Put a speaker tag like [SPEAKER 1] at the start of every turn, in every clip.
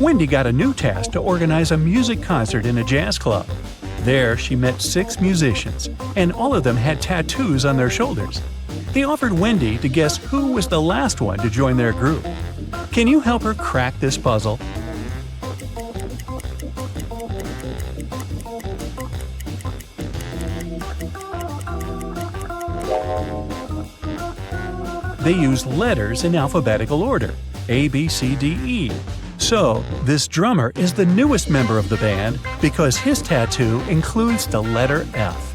[SPEAKER 1] Wendy got a new task to organize a music concert in a jazz club. There, she met 6 musicians, and all of them had tattoos on their shoulders. They offered Wendy to guess who was the last one to join their group. Can you help her crack this puzzle? They use letters in alphabetical order, A, B, C, D, E. So, this drummer is the newest member of the band because his tattoo includes the letter F.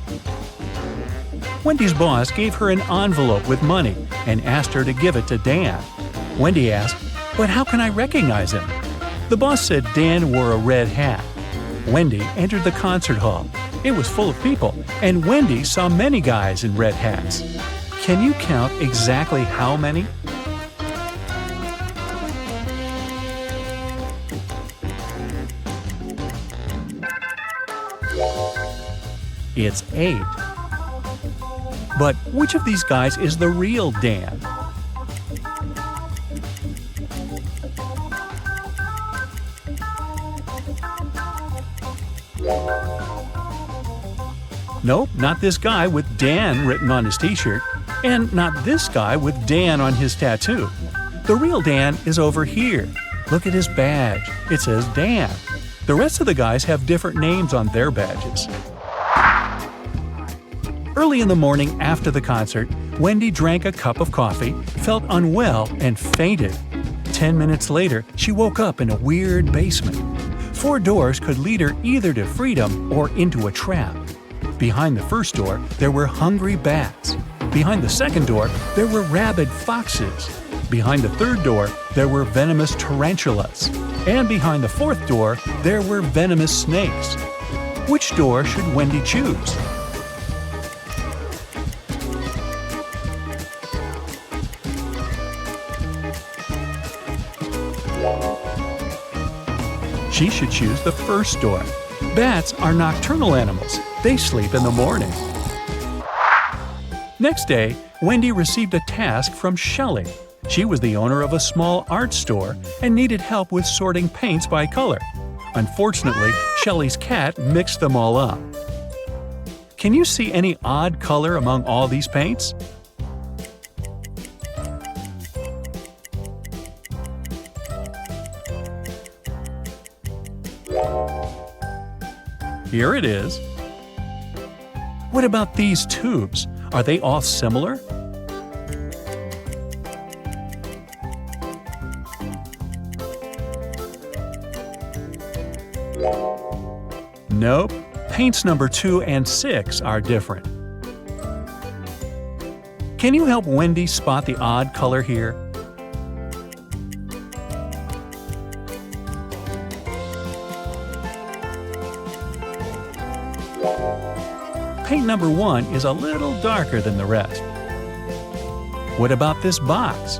[SPEAKER 1] Wendy's boss gave her an envelope with money and asked her to give it to Dan. Wendy asked, "But how can I recognize him?" The boss said Dan wore a red hat. Wendy entered the concert hall. It was full of people, and Wendy saw many guys in red hats. Can you count exactly how many? It's 8. But which of these guys is the real Dan? Nope, not this guy with Dan written on his t-shirt, and not this guy with Dan on his tattoo. The real Dan is over here. Look at his badge. It says Dan. The rest of the guys have different names on their badges. Early in the morning after the concert, Wendy drank a cup of coffee, felt unwell, and fainted. 10 minutes later, she woke up in a weird basement. 4 doors could lead her either to freedom or into a trap. Behind the first door, there were hungry bats. Behind the second door, there were rabid foxes. Behind the third door, there were venomous tarantulas. And behind the fourth door, there were venomous snakes. Which door should Wendy choose? She should choose the first door. Bats are nocturnal animals. They sleep in the morning. Next day, Wendy received a task from Shelley. She was the owner of a small art store and needed help with sorting paints by color. Unfortunately, Shelley's cat mixed them all up. Can you see any odd color among all these paints? Here it is. What about these tubes? Are they all similar? Nope. Paints number 2 and 6 are different. Can you help Wendy spot the odd color here? Paint number 1 is a little darker than the rest. What about this box?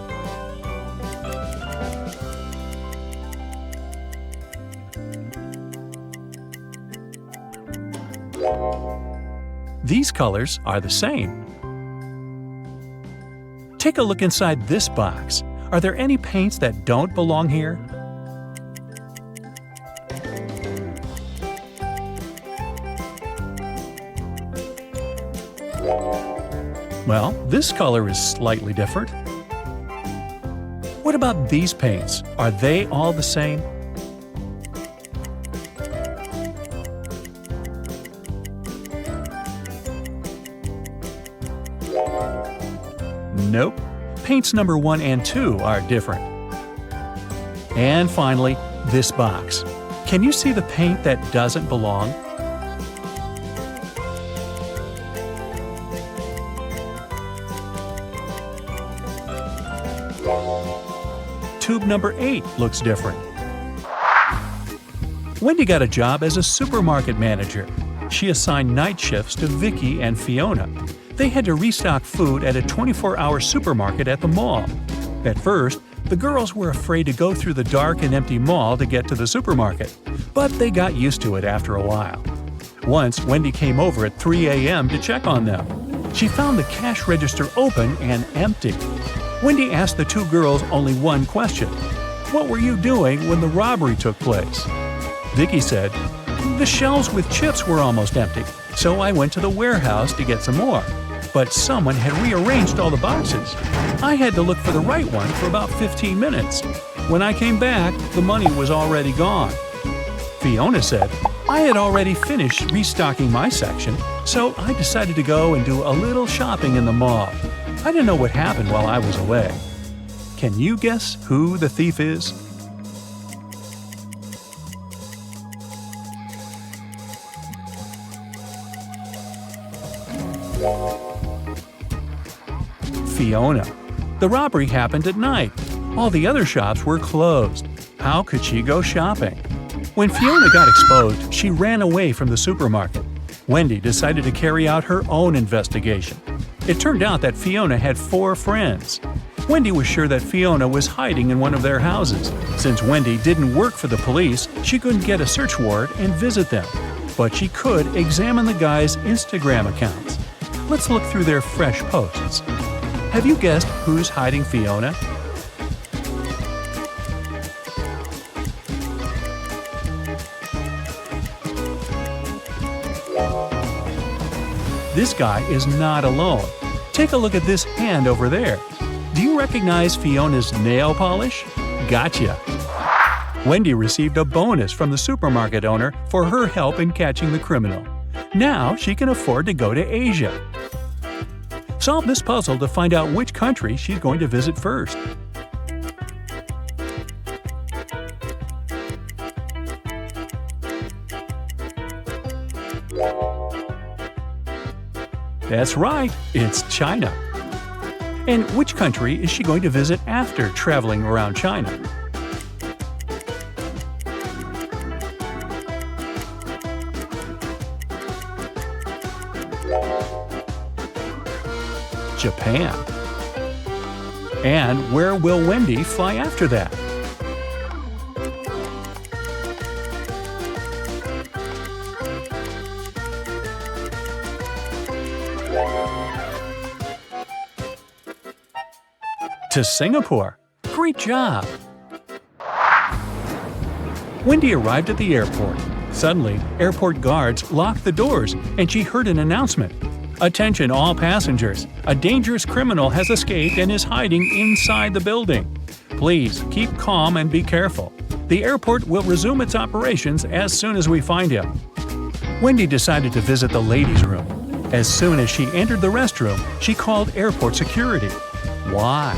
[SPEAKER 1] These colors are the same. Take a look inside this box. Are there any paints that don't belong here? Well, this color is slightly different. What about these paints? Are they all the same? Nope. Paints number 1 and 2 are different. And finally, this box. Can you see the paint that doesn't belong? Tube number 8 looks different. Wendy got a job as a supermarket manager. She assigned night shifts to Vicky and Fiona. They had to restock food at a 24-hour supermarket at the mall. At first, the girls were afraid to go through the dark and empty mall to get to the supermarket, but they got used to it after a while. Once, Wendy came over at 3 a.m. to check on them. She found the cash register open and empty. Wendy asked the 2 girls only one question. what were you doing when the robbery took place?" Vicky said, "The shelves with chips were almost empty, so I went to the warehouse to get some more. But someone had rearranged all the boxes. I had to look for the right one for about 15 minutes. When I came back, the money was already gone." Fiona said, "I had already finished restocking my section, so I decided to go and do a little shopping in the mall. I didn't know what happened while I was away." Can you guess who the thief is? Fiona. The robbery happened at night. All the other shops were closed. How could she go shopping? When Fiona got exposed, she ran away from the supermarket. Wendy decided to carry out her own investigation. It turned out that Fiona had 4 friends. Wendy was sure that Fiona was hiding in one of their houses. Since Wendy didn't work for the police, she couldn't get a search warrant and visit them. But she could examine the guys' Instagram accounts. Let's look through their fresh posts. Have you guessed who's hiding Fiona? This guy is not alone. Take a look at this hand over there. Do you recognize Fiona's nail polish? Gotcha! Wendy received a bonus from the supermarket owner for her help in catching the criminal. Now she can afford to go to Asia. Solve this puzzle to find out which country she's going to visit first. That's right, it's China. And which country is she going to visit after traveling around China? Japan. And where will Wendy fly after that? To Singapore. Great job! Wendy arrived at the airport. Suddenly, airport guards locked the doors and she heard an announcement. "Attention all passengers! A dangerous criminal has escaped and is hiding inside the building. Please keep calm and be careful. The airport will resume its operations as soon as we find him." Wendy decided to visit the ladies' room. As soon as she entered the restroom, she called airport security. Why?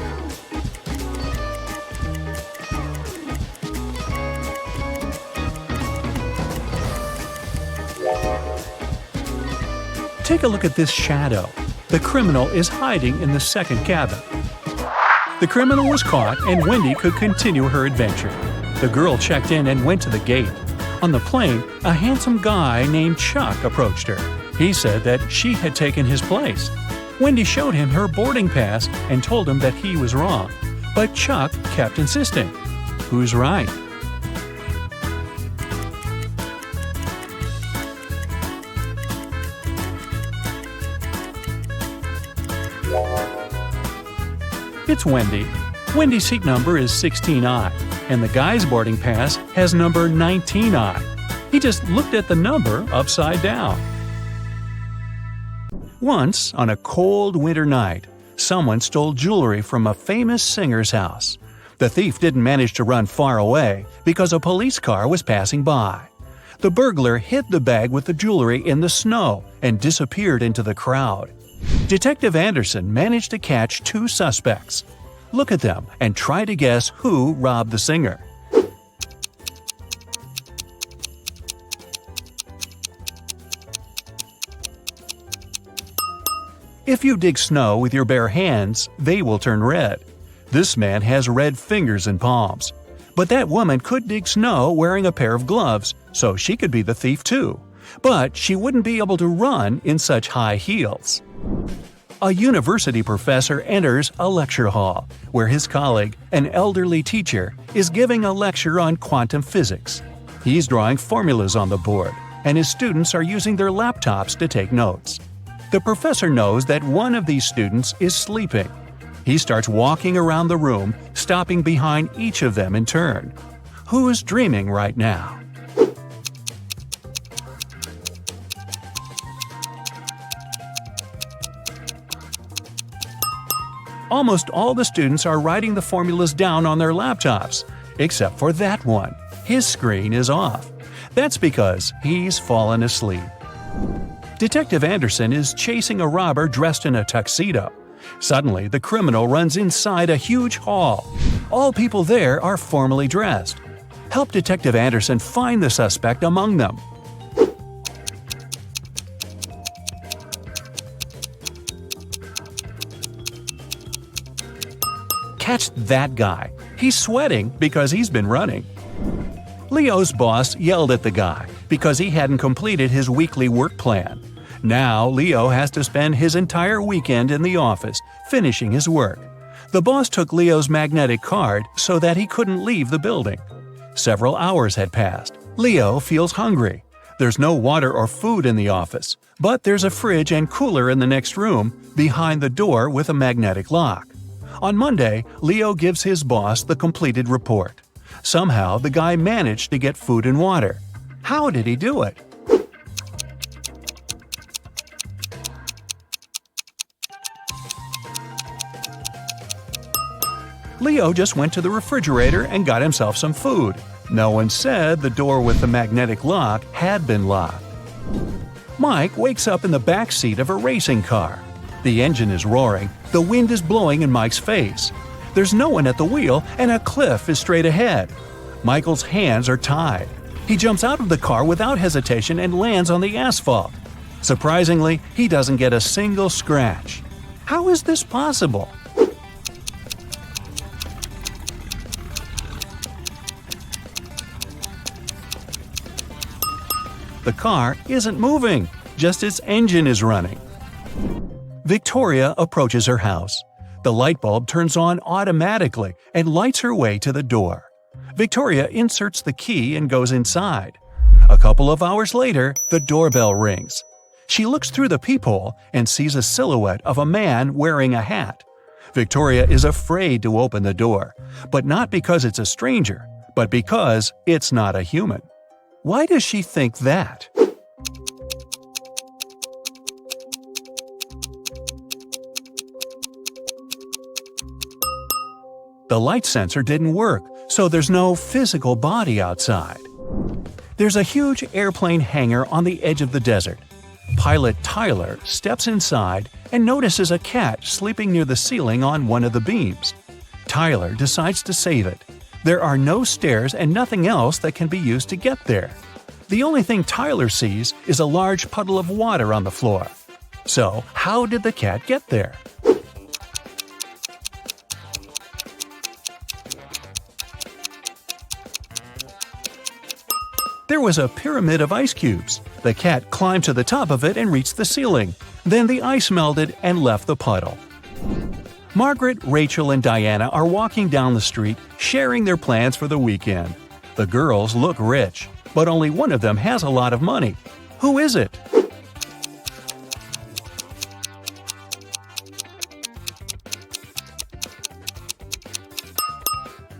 [SPEAKER 1] Take a look at this shadow. The criminal is hiding in the second cabin. The criminal was caught and Wendy could continue her adventure. The girl checked in and went to the gate. On the plane, a handsome guy named Chuck approached her. He said that she had taken his place. Wendy showed him her boarding pass and told him that he was wrong. But Chuck kept insisting. Who's right? It's Wendy. Wendy's seat number is 16I, and the guy's boarding pass has number 19I. He just looked at the number upside down. Once, on a cold winter night, someone stole jewelry from a famous singer's house. The thief didn't manage to run far away because a police car was passing by. The burglar hid the bag with the jewelry in the snow and disappeared into the crowd. Detective Anderson managed to catch 2 suspects. Look at them and try to guess who robbed the singer. If you dig snow with your bare hands, they will turn red. This man has red fingers and palms. But that woman could dig snow wearing a pair of gloves, so she could be the thief too. But she wouldn't be able to run in such high heels. A university professor enters a lecture hall, where his colleague, an elderly teacher, is giving a lecture on quantum physics. He's drawing formulas on the board, and his students are using their laptops to take notes. The professor knows that one of these students is sleeping. He starts walking around the room, stopping behind each of them in turn. Who's dreaming right now? Almost all the students are writing the formulas down on their laptops, except for that one. His screen is off. That's because he's fallen asleep. Detective Anderson is chasing a robber dressed in a tuxedo. Suddenly, the criminal runs inside a huge hall. All people there are formally dressed. Help Detective Anderson find the suspect among them. Catch that guy. He's sweating because he's been running. Leo's boss yelled at the guy because he hadn't completed his weekly work plan. Now Leo has to spend his entire weekend in the office, finishing his work. The boss took Leo's magnetic card so that he couldn't leave the building. Several hours had passed. Leo feels hungry. There's no water or food in the office, but there's a fridge and cooler in the next room, behind the door with a magnetic lock. On Monday, Leo gives his boss the completed report. Somehow, the guy managed to get food and water. How did he do it? Leo just went to the refrigerator and got himself some food. No one said the door with the magnetic lock had been locked. Mike wakes up in the back seat of a racing car. The engine is roaring, the wind is blowing in Mike's face. There's no one at the wheel and a cliff is straight ahead. Michael's hands are tied. He jumps out of the car without hesitation and lands on the asphalt. Surprisingly, he doesn't get a single scratch. How is this possible? The car isn't moving, just its engine is running. Victoria approaches her house. The light bulb turns on automatically and lights her way to the door. Victoria inserts the key and goes inside. A couple of hours later, the doorbell rings. She looks through the peephole and sees a silhouette of a man wearing a hat. Victoria is afraid to open the door, but not because it's a stranger, but because it's not a human. Why does she think that? The light sensor didn't work, so there's no physical body outside. There's a huge airplane hangar on the edge of the desert. Pilot Tyler steps inside and notices a cat sleeping near the ceiling on one of the beams. Tyler decides to save it. There are no stairs and nothing else that can be used to get there. The only thing Tyler sees is a large puddle of water on the floor. So, how did the cat get there? There was a pyramid of ice cubes. The cat climbed to the top of it and reached the ceiling. Then the ice melted and left the puddle. Margaret, Rachel, and Diana are walking down the street, sharing their plans for the weekend. The girls look rich, but only one of them has a lot of money. Who is it?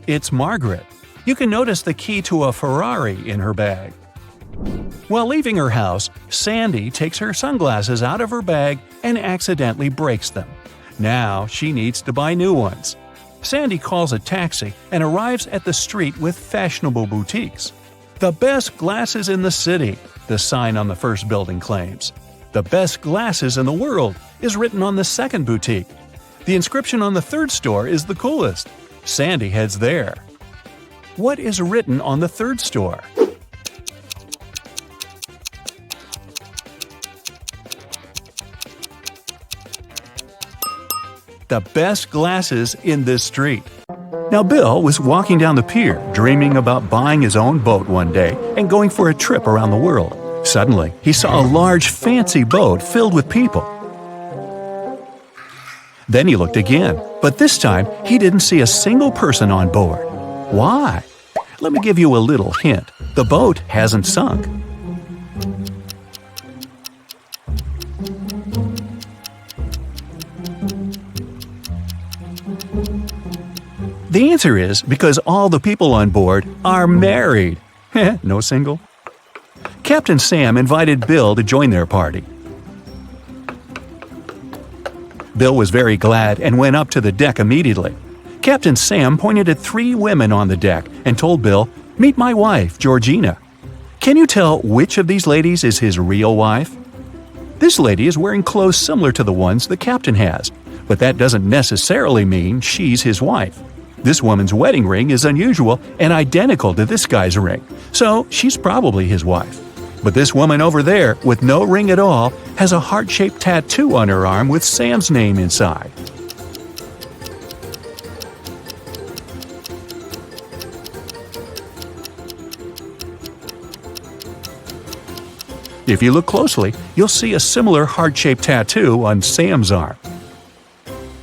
[SPEAKER 1] It's Margaret. You can notice the key to a Ferrari in her bag. While leaving her house, Sandy takes her sunglasses out of her bag and accidentally breaks them. Now she needs to buy new ones. Sandy calls a taxi and arrives at the street with fashionable boutiques. "The best glasses in the city," the sign on the first building claims. "The best glasses in the world" is written on the second boutique. The inscription on the third store is the coolest. Sandy heads there. What is written on the third store? The best glasses in this street. Now Bill was walking down the pier, dreaming about buying his own boat one day and going for a trip around the world. Suddenly, he saw a large, fancy boat filled with people. Then he looked again, but this time he didn't see a single person on board. Why? Let me give you a little hint. The boat hasn't sunk. The answer is because all the people on board are married. No single? Captain Sam invited Bill to join their party. Bill was very glad and went up to the deck immediately. Captain Sam pointed at 3 women on the deck and told Bill, "Meet my wife, Georgina." Can you tell which of these ladies is his real wife? This lady is wearing clothes similar to the ones the captain has, but that doesn't necessarily mean she's his wife. This woman's wedding ring is unusual and identical to this guy's ring, so she's probably his wife. But this woman over there, with no ring at all, has a heart-shaped tattoo on her arm with Sam's name inside. If you look closely, you'll see a similar heart-shaped tattoo on Sam's arm.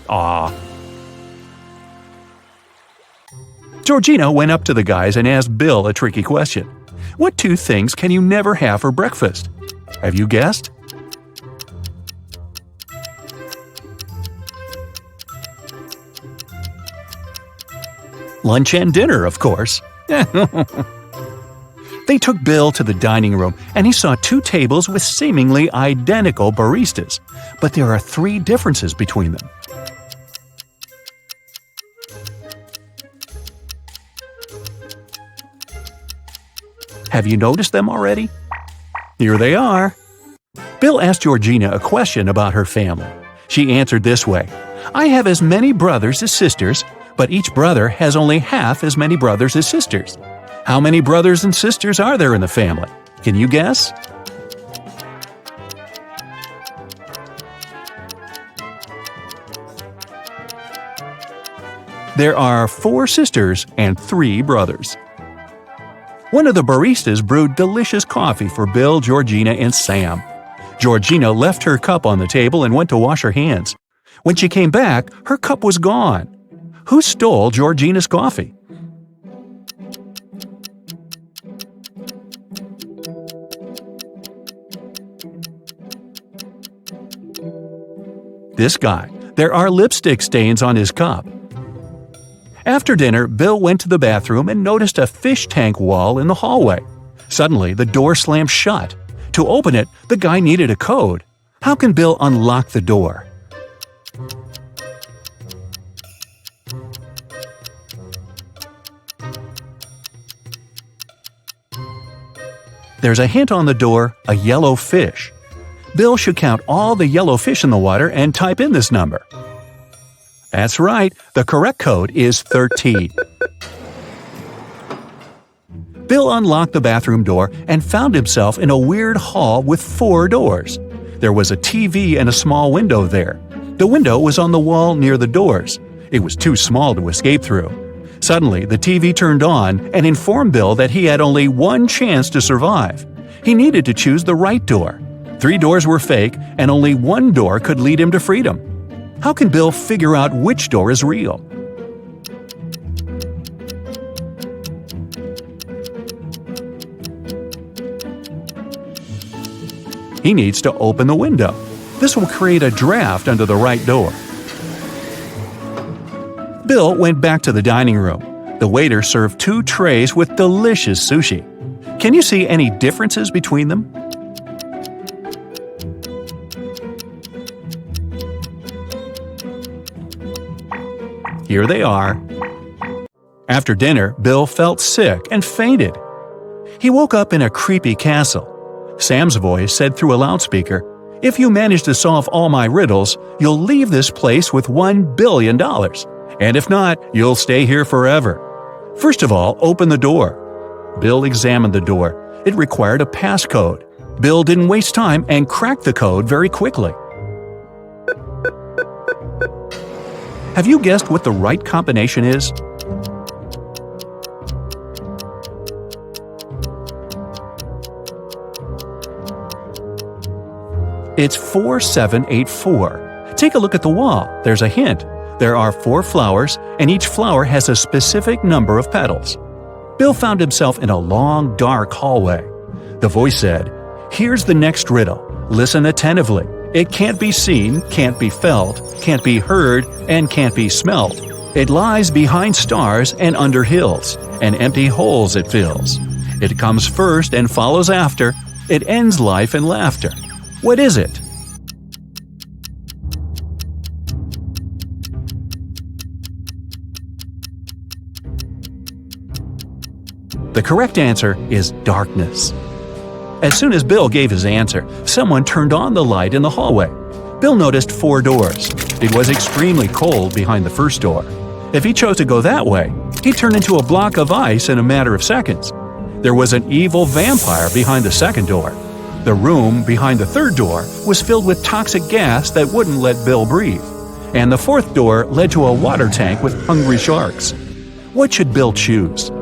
[SPEAKER 1] Aww. Georgina went up to the guys and asked Bill a tricky question. What 2 things can you never have for breakfast? Have you guessed? Lunch and dinner, of course. They took Bill to the dining room, and he saw 2 tables with seemingly identical baristas, but there are 3 differences between them. Have you noticed them already? Here they are. Bill asked Georgina a question about her family. She answered this way, "I have as many brothers as sisters, but each brother has only half as many brothers as sisters. How many brothers and sisters are there in the family? Can you guess?" There are 4 sisters and 3 brothers. One of the baristas brewed delicious coffee for Bill, Georgina, and Sam. Georgina left her cup on the table and went to wash her hands. When she came back, her cup was gone. Who stole Georgina's coffee? This guy. There are lipstick stains on his cup. After dinner, Bill went to the bathroom and noticed a fish tank wall in the hallway. Suddenly, the door slammed shut. To open it, the guy needed a code. How can Bill unlock the door? There's a hint on the door, a yellow fish. Bill should count all the yellow fish in the water and type in this number. That's right, the correct code is 13. Bill unlocked the bathroom door and found himself in a weird hall with 4 doors. There was a TV and a small window there. The window was on the wall near the doors. It was too small to escape through. Suddenly, the TV turned on and informed Bill that he had only one chance to survive. He needed to choose the right door. 3 doors were fake, and only one door could lead him to freedom. How can Bill figure out which door is real? He needs to open the window. This will create a draft under the right door. Bill went back to the dining room. The waiter served 2 trays with delicious sushi. Can you see any differences between them? Here they are. After dinner, Bill felt sick and fainted. He woke up in a creepy castle. Sam's voice said through a loudspeaker, "If you manage to solve all my riddles, you'll leave this place with $1 billion. And if not, you'll stay here forever. First of all, open the door." Bill examined the door. It required a passcode. Bill didn't waste time and cracked the code very quickly. Have you guessed what the right combination is? It's 4784. Take a look at the wall. There's a hint. There are 4 flowers, and each flower has a specific number of petals. Bill found himself in a long, dark hallway. The voice said, "Here's the next riddle. Listen attentively. It can't be seen, can't be felt, can't be heard, and can't be smelt. It lies behind stars and under hills, and empty holes it fills. It comes first and follows after. It ends life in laughter. What is it? The correct answer is darkness. As soon as Bill gave his answer, someone turned on the light in the hallway. Bill noticed 4 doors. It was extremely cold behind the first door. If he chose to go that way, he'd turn into a block of ice in a matter of seconds. There was an evil vampire behind the second door. The room behind the third door was filled with toxic gas that wouldn't let Bill breathe. And the fourth door led to a water tank with hungry sharks. What should Bill choose?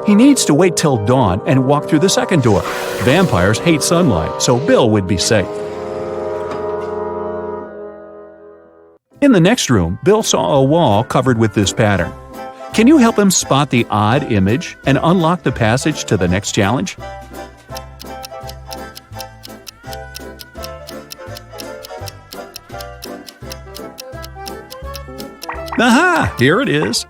[SPEAKER 1] He needs to wait till dawn and walk through the second door. Vampires hate sunlight, so Bill would be safe. In the next room, Bill saw a wall covered with this pattern. Can you help him spot the odd image and unlock the passage to the next challenge? Aha! Here it is.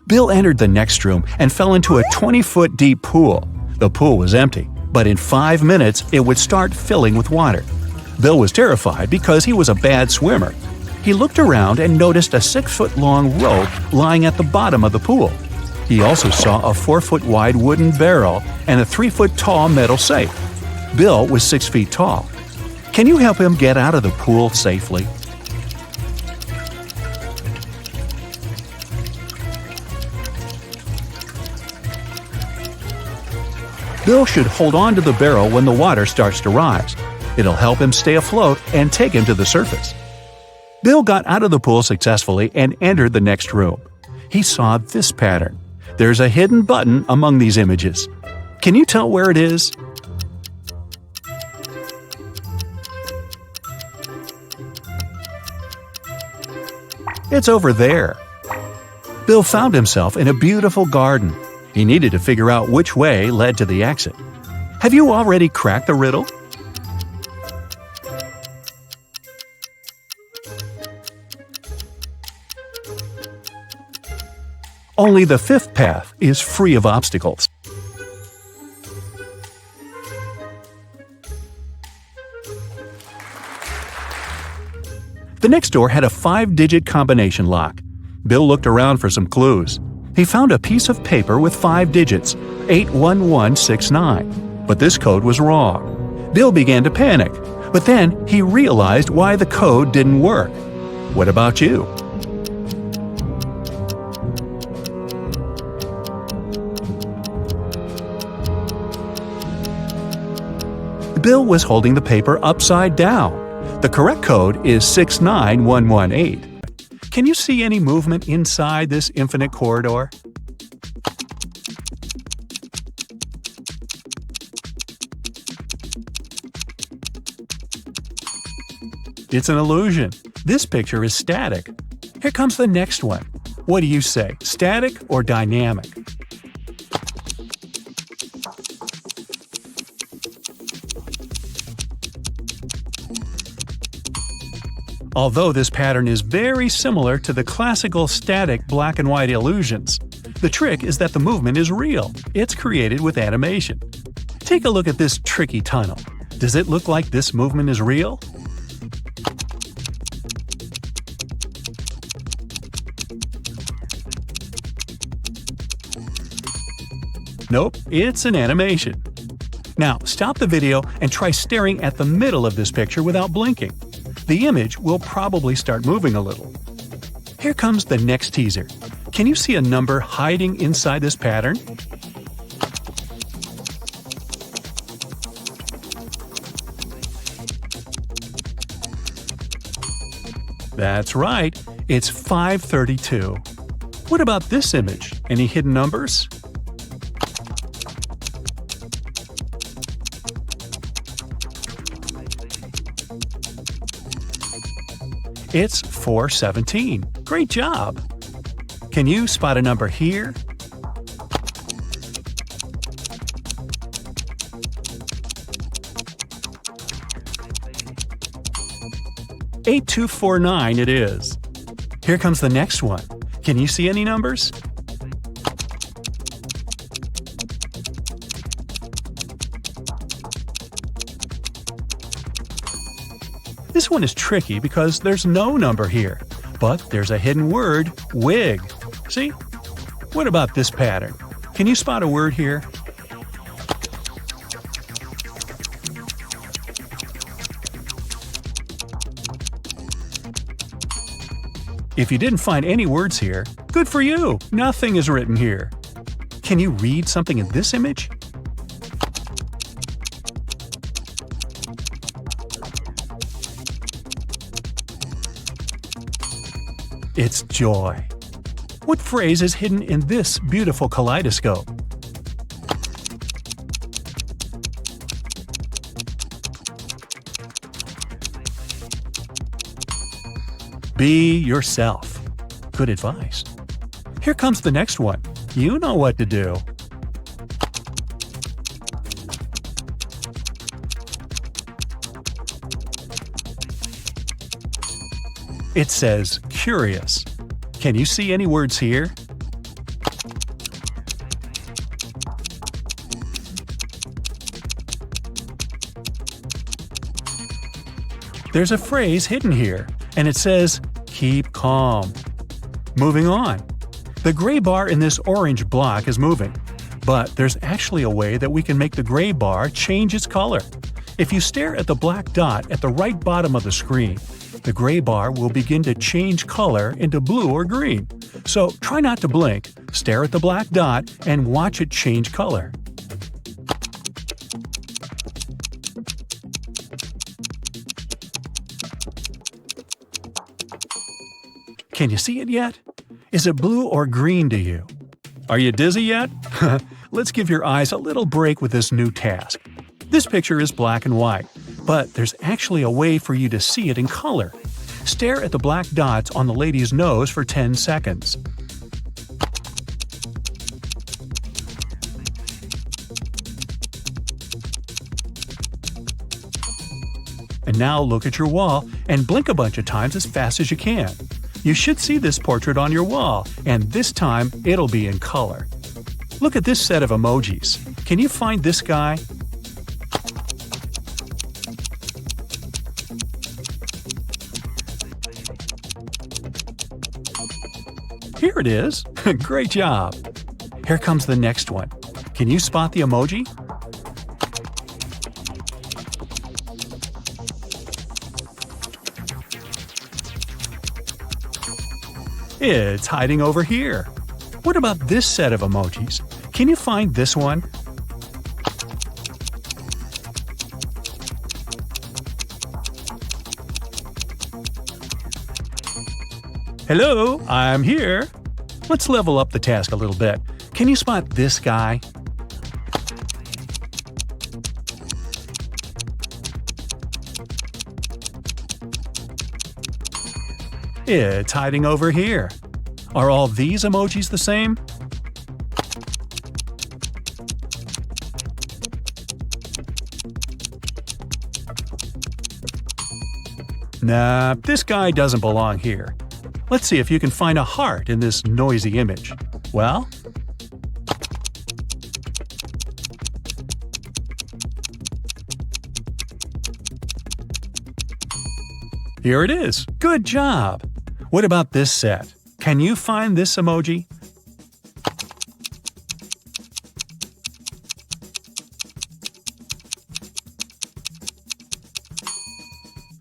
[SPEAKER 1] Bill entered the next room and fell into a 20-foot deep pool. The pool was empty, but in 5 minutes it would start filling with water. Bill was terrified because he was a bad swimmer. He looked around and noticed a 6-foot-long rope lying at the bottom of the pool. He also saw a 4-foot-wide wooden barrel and a 3-foot-tall metal safe. Bill was 6 feet tall. Can you help him get out of the pool safely? Bill should hold on to the barrel when the water starts to rise. It'll help him stay afloat and take him to the surface. Bill got out of the pool successfully and entered the next room. He saw this pattern. There's a hidden button among these images. Can you tell where it is? It's over there. Bill found himself in a beautiful garden. He needed to figure out which way led to the exit. Have you already cracked the riddle? Only the fifth path is free of obstacles. The next door had a 5-digit combination lock. Bill looked around for some clues. He found a piece of paper with 5 digits, 81169. But this code was wrong. Bill began to panic, but then he realized why the code didn't work. What about you? Bill was holding the paper upside down. The correct code is 69118. Can you see any movement inside this infinite corridor? It's an illusion. This picture is static. Here comes the next one. What do you say, static or dynamic? Although this pattern is very similar to the classical static black and white illusions, the trick is that the movement is real. It's created with animation. Take a look at this tricky tunnel. Does it look like this movement is real? Nope, it's an animation. Now, stop the video and try staring at the middle of this picture without blinking. The image will probably start moving a little. Here comes the next teaser. Can you see a number hiding inside this pattern? That's right, it's 532. What about this image? Any hidden numbers? It's 417. Great job! Can you spot a number here? 8249 it is. Here comes the next one. Can you see any numbers? This one is tricky because there's no number here, but there's a hidden word, wig. See? What about this pattern? Can you spot a word here? If you didn't find any words here, good for you! Nothing is written here. Can you read something in this image? It's joy. What phrase is hidden in this beautiful kaleidoscope? Be yourself. Good advice. Here comes the next one. You know what to do. It says curious. Can you see any words here? There's a phrase hidden here, and it says, keep calm. Moving on. The gray bar in this orange block is moving, but there's actually a way that we can make the gray bar change its color. If you stare at the black dot at the right bottom of the screen, the gray bar will begin to change color into blue or green. So try not to blink, stare at the black dot, and watch it change color. Can you see it yet? Is it blue or green to you? Are you dizzy yet? Let's give your eyes a little break with this new task. This picture is black and white, but there's actually a way for you to see it in color. Stare at the black dots on the lady's nose for 10 seconds. And now look at your wall and blink a bunch of times as fast as you can. You should see this portrait on your wall, and this time it'll be in color. Look at this set of emojis. Can you find this guy? Here it is. Great job. Here comes the next one. Can you spot the emoji? It's hiding over here. What about this set of emojis? Can you find this one? Hello, I'm here. Let's level up the task a little bit. Can you spot this guy? It's hiding over here. Are all these emojis the same? Nah, this guy doesn't belong here. Let's see if you can find a heart in this noisy image. Well? Here it is. Good job. What about this set? Can you find this emoji?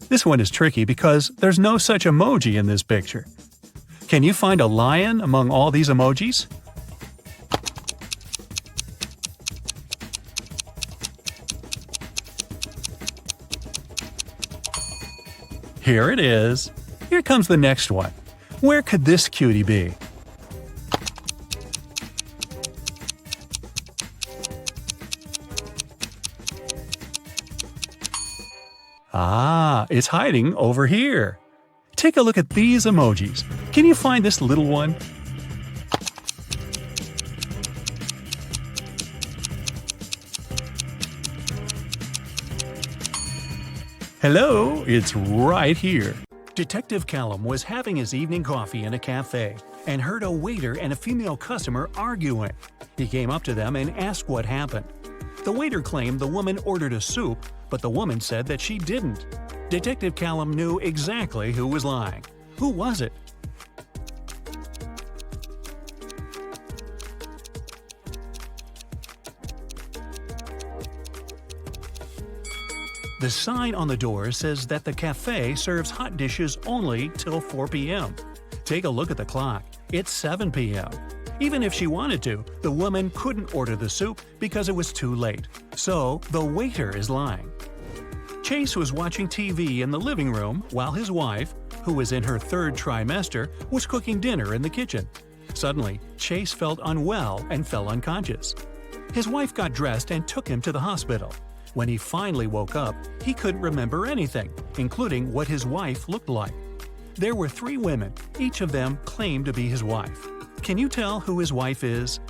[SPEAKER 1] This one is tricky because there's no such emoji in this picture. Can you find a lion among all these emojis? Here it is. Here comes the next one. Where could this cutie be? Ah, it's hiding over here. Take a look at these emojis. Can you find this little one? Hello, it's right here. Detective Callum was having his evening coffee in a cafe and heard a waiter and a female customer arguing. He came up to them and asked what happened. The waiter claimed the woman ordered a soup, but the woman said that she didn't. Detective Callum knew exactly who was lying. Who was it? The sign on the door says that the cafe serves hot dishes only till 4 p.m. Take a look at the clock. It's 7 p.m. Even if she wanted to, the woman couldn't order the soup because it was too late. So, the waiter is lying. Chase was watching TV in the living room while his wife, who was in her third trimester, was cooking dinner in the kitchen. Suddenly, Chase felt unwell and fell unconscious. His wife got dressed and took him to the hospital. When he finally woke up, he couldn't remember anything, including what his wife looked like. There were 3 women, each of them claimed to be his wife. Can you tell who his wife is?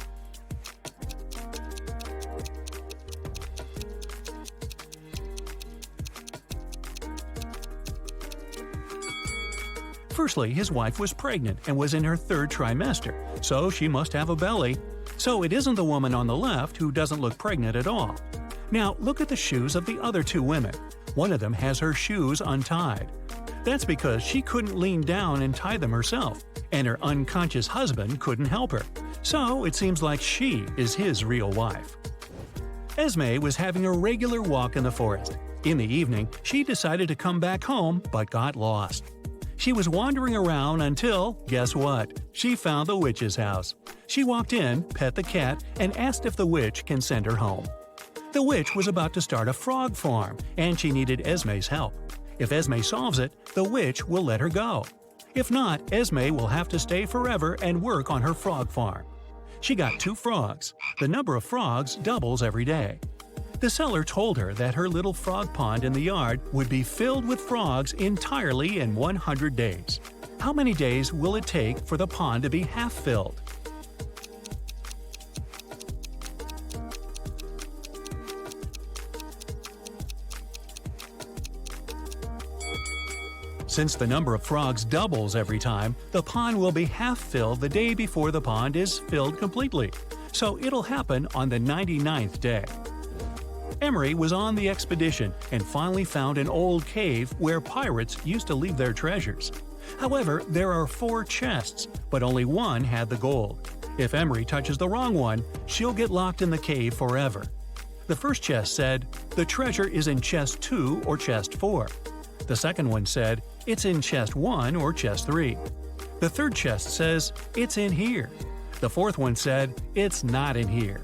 [SPEAKER 1] Firstly, his wife was pregnant and was in her third trimester, so she must have a belly. So it isn't the woman on the left who doesn't look pregnant at all. Now look at the shoes of the other 2 women. One of them has her shoes untied. That's because she couldn't lean down and tie them herself, and her unconscious husband couldn't help her. So it seems like she is his real wife. Esme was having a regular walk in the forest. In the evening, she decided to come back home but got lost. She was wandering around until, guess what? She found the witch's house. She walked in, pet the cat, and asked if the witch can send her home. The witch was about to start a frog farm, and she needed Esme's help. If Esme solves it, the witch will let her go. If not, Esme will have to stay forever and work on her frog farm. She got 2 frogs. The number of frogs doubles every day. The seller told her that her little frog pond in the yard would be filled with frogs entirely in 100 days. How many days will it take for the pond to be half filled? Since the number of frogs doubles every time, the pond will be half filled the day before the pond is filled completely. So it'll happen on the 99th day. Emery was on the expedition and finally found an old cave where pirates used to leave their treasures. However, there are 4 chests, but only one had the gold. If Emery touches the wrong one, she'll get locked in the cave forever. The first chest said, "The treasure is in chest 2 or chest 4." The second one said, "It's in chest 1 or chest 3." The third chest says, "It's in here." The fourth one said, "It's not in here."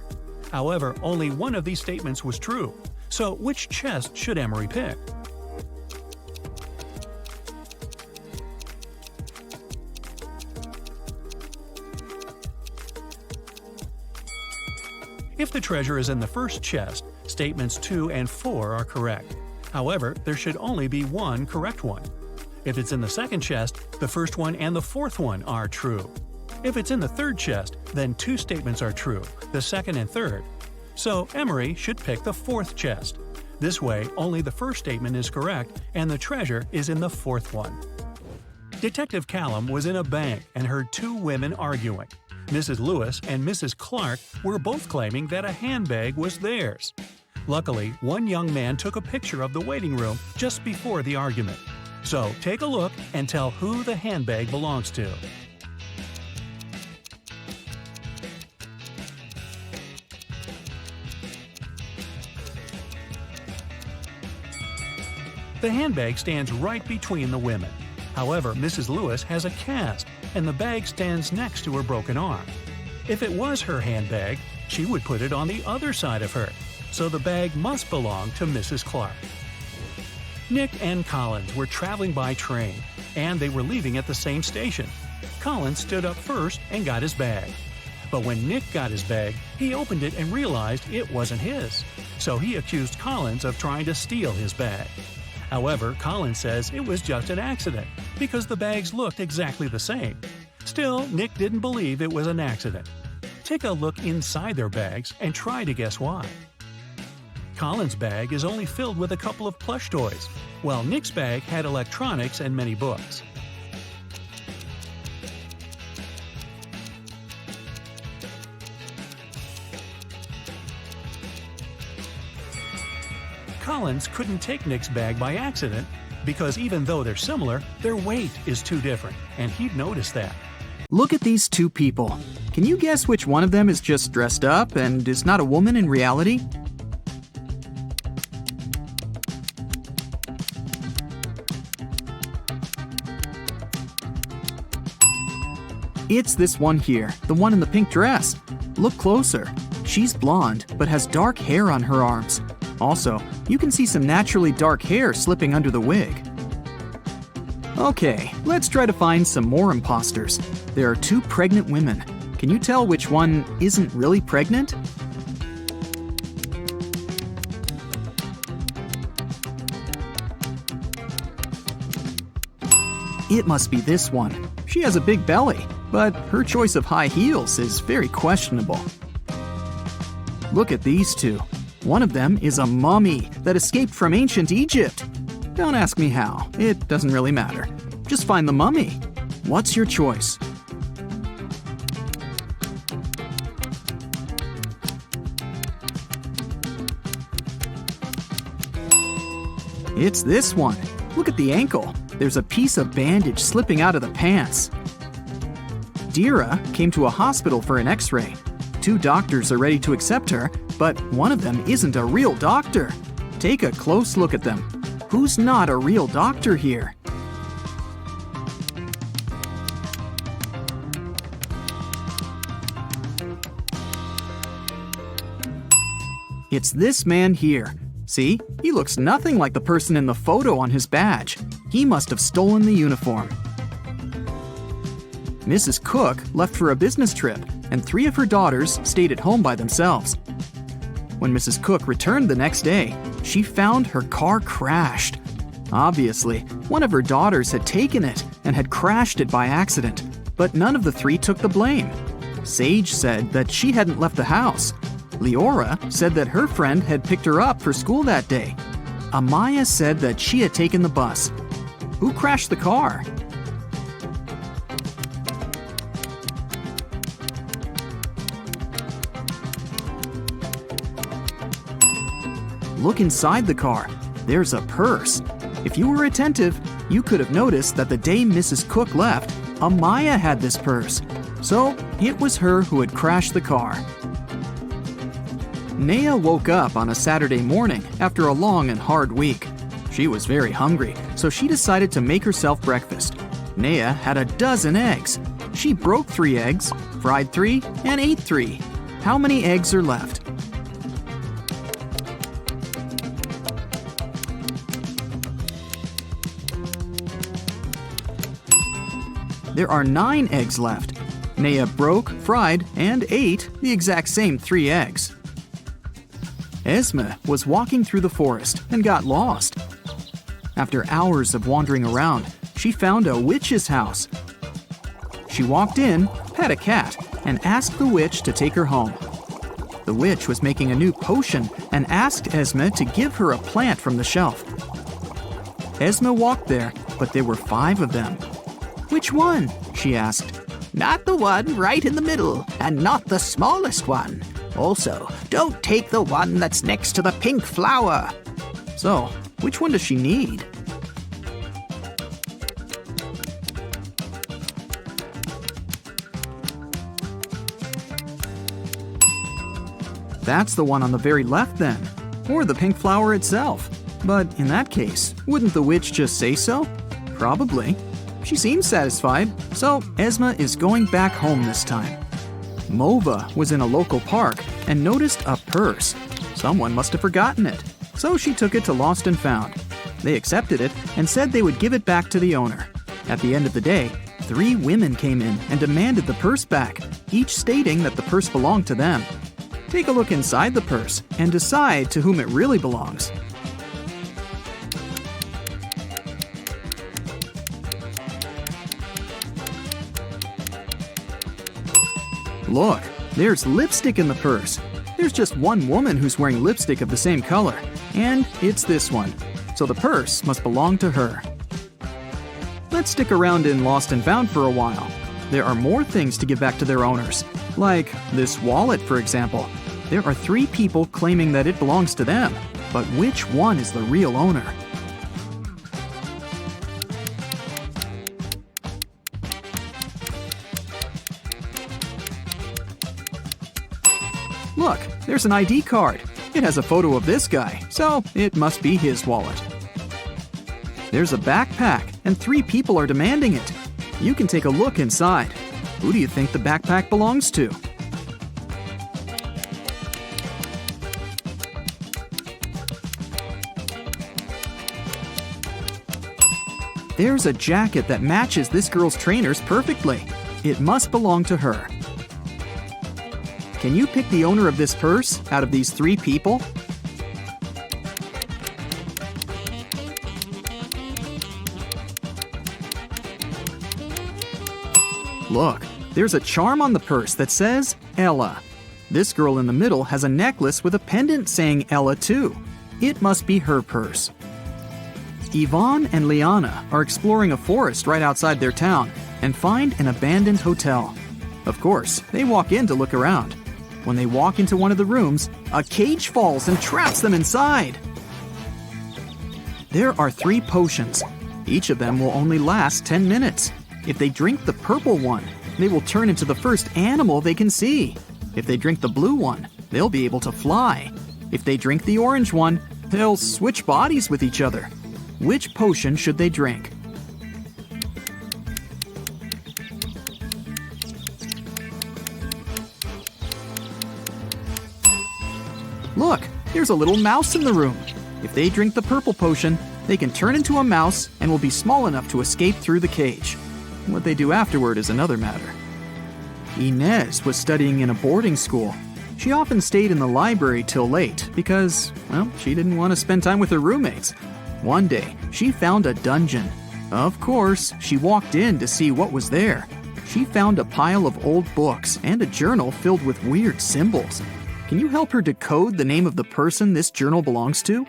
[SPEAKER 1] However, only one of these statements was true. So which chest should Emery pick? If the treasure is in the first chest, statements 2 and 4 are correct. However, there should only be one correct one. If it's in the second chest, the first one and the fourth one are true. If it's in the third chest, then 2 statements are true, the second and third. So Emery should pick the fourth chest. This way, only the first statement is correct and the treasure is in the fourth one. Detective Callum was in a bank and heard 2 women arguing. Mrs. Lewis and Mrs. Clark were both claiming that a handbag was theirs. Luckily, one young man took a picture of the waiting room just before the argument. So take a look and tell who the handbag belongs to. The handbag stands right between the women. However, Mrs. Lewis has a cast, and the bag stands next to her broken arm. If it was her handbag, she would put it on the other side of her, so the bag must belong to Mrs. Clark. Nick and Collins were traveling by train, and they were leaving at the same station. Collins stood up first and got his bag. But when Nick got his bag, he opened it and realized it wasn't his. So he accused Collins of trying to steal his bag. However, Collins says it was just an accident, because the bags looked exactly the same. Still, Nick didn't believe it was an accident. Take a look inside their bags and try to guess why. Collins' bag is only filled with a couple of plush toys. while Nick's bag had electronics and many books. Collins couldn't take Nick's bag by accident because even though they're similar, their weight is too different, and he'd noticed that.
[SPEAKER 2] Look at these two people. Can you guess which one of them is just dressed up and is not a woman in reality? It's this one here, the one in the pink dress. Look closer. She's blonde, but has dark hair on her arms. Also, you can see some naturally dark hair slipping under the wig. Okay, let's try to find some more imposters. There are two pregnant women. Can you tell which one isn't really pregnant? It must be this one. She has a big belly, but her choice of high heels is very questionable. Look at these two. One of them is a mummy that escaped from ancient Egypt. Don't ask me how, it doesn't really matter. Just find the mummy. What's your choice? It's this one. Look at the ankle. There's a piece of bandage slipping out of the pants. Dira came to a hospital for an x-ray. Two doctors are ready to accept her, but one of them isn't a real doctor. Take a close look at them. Who's not a real doctor here? It's this man here. See? He looks nothing like the person in the photo on his badge. He must have stolen the uniform. Mrs. Cook left for a business trip, and 3 of her daughters stayed at home by themselves. When Mrs. Cook returned the next day, she found her car crashed. Obviously, one of her daughters had taken it and had crashed it by accident, but none of the 3 took the blame. Sage said that she hadn't left the house. Leora said that her friend had picked her up for school that day. Amaya said that she had taken the bus. Who crashed the car? Look inside the car. There's a purse. If you were attentive, you could have noticed that the day Mrs. Cook left, Amaya had this purse. So it was her who had crashed the car. Naya woke up on a Saturday morning after a long and hard week. She was very hungry, so she decided to make herself breakfast. Naya had a dozen eggs. She broke 3 eggs, fried 3, and ate 3. How many eggs are left? There are 9 eggs left. Naya broke, fried, and ate the exact same 3 eggs. Esme was walking through the forest and got lost. After hours of wandering around, she found a witch's house. She walked in, pet a cat, and asked the witch to take her home. The witch was making a new potion and asked Esme to give her a plant from the shelf. Esme walked there, but there were 5 of them. "Which one?" she asked.
[SPEAKER 3] "Not the one right in the middle, and not the smallest one. Also, don't take the one that's next to the pink flower."
[SPEAKER 2] So, which one does she need? That's the one on the very left then, or the pink flower itself. But in that case, wouldn't the witch just say so? Probably. She seems satisfied, so Esme is going back home this time. Mova was in a local park and noticed a purse. Someone must have forgotten it, so she took it to Lost and Found. They accepted it and said they would give it back to the owner. At the end of the day, 3 women came in and demanded the purse back, each stating that the purse belonged to them. Take a look inside the purse and decide to whom it really belongs. Look, there's lipstick in the purse. There's just one woman who's wearing lipstick of the same color, and it's this one. so the purse must belong to her. Let's stick around in Lost and Found for a while. There are more things to give back to their owners, like this wallet, for example. There are 3 people claiming that it belongs to them, but which one is the real owner? Look, there's an ID card. It has a photo of this guy, so it must be his wallet. There's a backpack, and 3 people are demanding it. You can take a look inside. Who do you think the backpack belongs to? There's a jacket that matches this girl's trainers perfectly. It must belong to her. Can you pick the owner of this purse out of these 3 people? Look, there's a charm on the purse that says Ella. This girl in the middle has a necklace with a pendant saying Ella too. It must be her purse. Yvonne and Liana are exploring a forest right outside their town and find an abandoned hotel. Of course, they walk in to look around. When they walk into one of the rooms, a cage falls and traps them inside. There are 3 potions. Each of them will only last 10 minutes. If they drink the purple one, they will turn into the first animal they can see. If they drink the blue one, they'll be able to fly. If they drink the orange one, they'll switch bodies with each other. Which potion should they drink? Look, there's a little mouse in the room. If they drink the purple potion, they can turn into a mouse and will be small enough to escape through the cage. What they do afterward is another matter. Inez was studying in a boarding school. She often stayed in the library till late because, well, she didn't want to spend time with her roommates. One day, she found a dungeon. Of course, she walked in to see what was there. She found a pile of old books and a journal filled with weird symbols. Can you help her decode the name of the person this journal belongs to?